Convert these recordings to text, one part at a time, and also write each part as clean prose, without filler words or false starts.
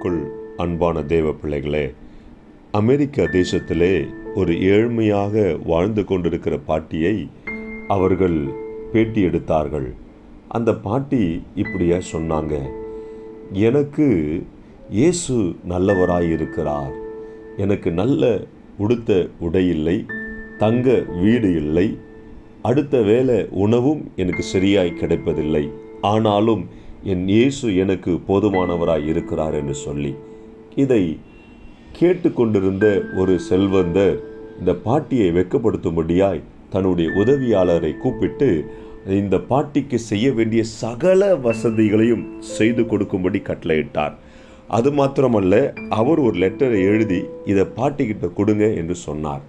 கிறிஸ்துவுக்குள் அன்பான தேவ பிள்ளைகளே, அமெரிக்க தேசத்திலே ஒரு ஏழ்மையாக வாழ்ந்து கொண்டிருக்கிற பாட்டியை அவர்கள் பேட்டி எடுத்தார்கள். அந்த பாட்டி இப்படியா சொன்னாங்க, எனக்கு இயேசு நல்லவராயிருக்கிறார். எனக்கு நல்ல உடுத்த உடை இல்லை, தங்க வீடு இல்லை, அடுத்த வேளை உணவும் எனக்கு சரியாய் கிடைப்பதில்லை. ஆனாலும் என் இயேசு எனக்கு போதுமானவராய் இருக்கிறார் என்று சொல்லி இதை கேட்டுக்கொண்டிருந்த ஒரு செல்வந்தர் இந்த பாட்டியை வெட்கப்படுத்தும்படியாய் தன்னுடைய உதவியாளரை கூப்பிட்டு இந்த பாட்டிக்கு செய்ய வேண்டிய சகல வசதிகளையும் செய்து கொடுக்கும்படி கட்டளையிட்டார். அது மாத்திரமல்ல, அவர் ஒரு லெட்டரை எழுதி இதை பாட்டிக்கிட்ட கொடுங்க என்று சொன்னார்.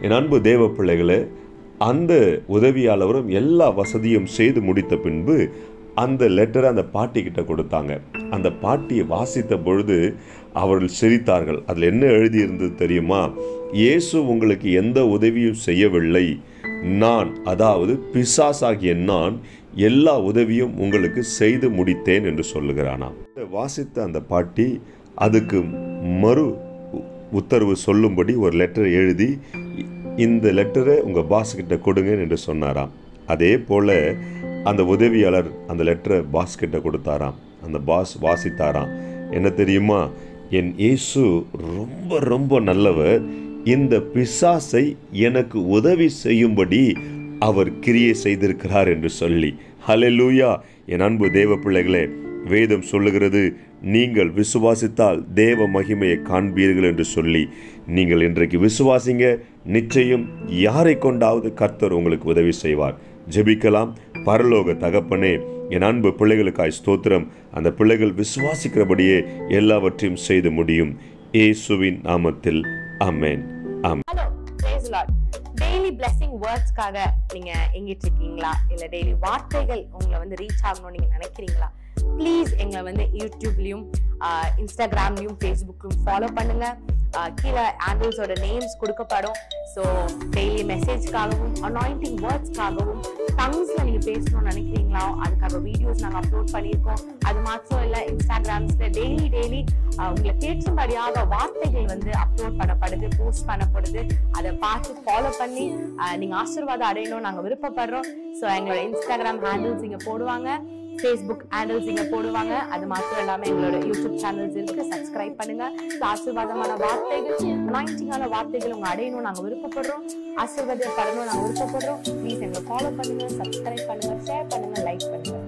என் அன்பு தேவ பிள்ளைகளே, அந்த உதவியாளரும் எல்லா வசதியும் செய்து முடித்த பின்பு அந்த லெட்டரை அந்த பாட்டிக்கிட்ட கொடுத்தாங்க. அந்த பாட்டியை வாசித்த பொழுது அவர்கள் சிரித்தார்கள். அதில் என்ன எழுதியிருந்தது தெரியுமா? இயேசு உங்களுக்கு எந்த உதவியும் செய்யவில்லை, நான், அதாவது பிசாசாகிய நான், எல்லா உதவியும் உங்களுக்கு செய்து முடித்தேன் என்று சொல்லுகிறானாம். வாசித்த அந்த பாட்டி அதுக்கு மறு உத்தரவு சொல்லும்படி ஒரு லெட்டரை எழுதி இந்த லெட்டரை உங்கள் பாஸ்கிட்ட கொடுங்க என்று சொன்னாராம். அதே போல் அந்த உதவியாளர் அந்த லெட்டரை பாஸ்கிட்ட கொடுத்தாராம். அந்த பாஸ் வாசித்தாராம். என்ன தெரியுமா? என் இயேசு ரொம்ப ரொம்ப நல்லவர், இந்த பிசாசை எனக்கு உதவி செய்யும்படி அவர் கிரியை செய்திருக்கிறார் என்று சொல்லி. ஹல்லேலூயா! என் அன்பு தேவ பிள்ளைகளே, வேதம் சொல்லுகிறது, நீங்கள் விசுவாசித்தால் தேவ மகிமையை காண்பீர்கள் என்று சொல்லி. நீங்கள் இன்றைக்கு விசுவாசிங்க, நிச்சயம் யாரை கொண்டாவது கர்த்தர் உங்களுக்கு உதவி செய்வார். ஜெபிக்கலாம். பரலோக தகப்பனே, என் அன்பு பிள்ளைகளுக்காய் ஸ்தோத்திரம். அந்த பிள்ளைகள் விசுவாசிக்கிறபடியே எல்லாவற்றையும் செய்து முடியும். இயேசுவின் நாமத்தில் ஆமென். Hello, praise the Lord. Daily blessing வேர்ட்ஸ்க்காக நீங்க எங்கிட்டு இருக்கீங்களா? இல்ல டெய்லி வார்த்தைகள் உங்களை ரீச் ஆகணும்னு நீங்க நினைக்கிறீங்களா? ப்ளீஸ் எங்களை யூடியூப்லயும் இன்ஸ்டாகிராம்லயும் ஃபேஸ்புக்லயும் ஃபாலோ பண்ணுங்க. கீழே ஆண்டில்ஸோட நேம்ஸ் கொடுக்கப்படும். ஸோ டெய்லி மெசேஜ்க்காகவும் அனாயிண்டிங் வேர்ட்ஸ்க்காகவும் டங்ஸ்ல நீங்க பேசணும்னு நினைக்கிறீங்களா? அதுக்காக வீடியோஸ் நாங்கள் அப்லோட் பண்ணியிருக்கோம். அது மாத்திரம் இல்லை, இன்ஸ்டாகிராம்ஸ்ல டெய்லி உங்களை கேட்கும்படியாக வார்த்தைகள் அப்லோட் பண்ணப்படுது, போஸ்ட் பண்ணப்படுது. அதை பார்த்து ஃபாலோ பண்ணி நீங்க ஆசீர்வாதம் அடையணும் நாங்கள் விருப்பப்படுறோம். ஸோ எங்களோட இன்ஸ்டாகிராம் ஹேண்டில்ஸ் இங்க போடுவாங்க, ஃபேஸ்புக் ஹேண்டில்ஸ் இங்க போடுவாங்க. அது மாத்திரம் இல்லாம எங்களோட யூடியூப் சேனல்ஸ் இருக்கு, சப்ஸ்கிரைப் பண்ணுங்க. ஆசீர்வாதமான வார்த்தைகள், அனாயிண்டிங்கான வார்த்தைகள் உங்க அடையணும் நாங்க விருப்பப்படுறோம். ஆசீர்வாதப்படணும் நாங்க விருப்பப்படுறோம். ப்ளீஸ் எங்களை ஃபாலோ பண்ணுங்க, சப்ஸ்கிரைப் பண்ணுங்க, ஷேர் பண்ணுங்க, லைக் பண்ணுங்க.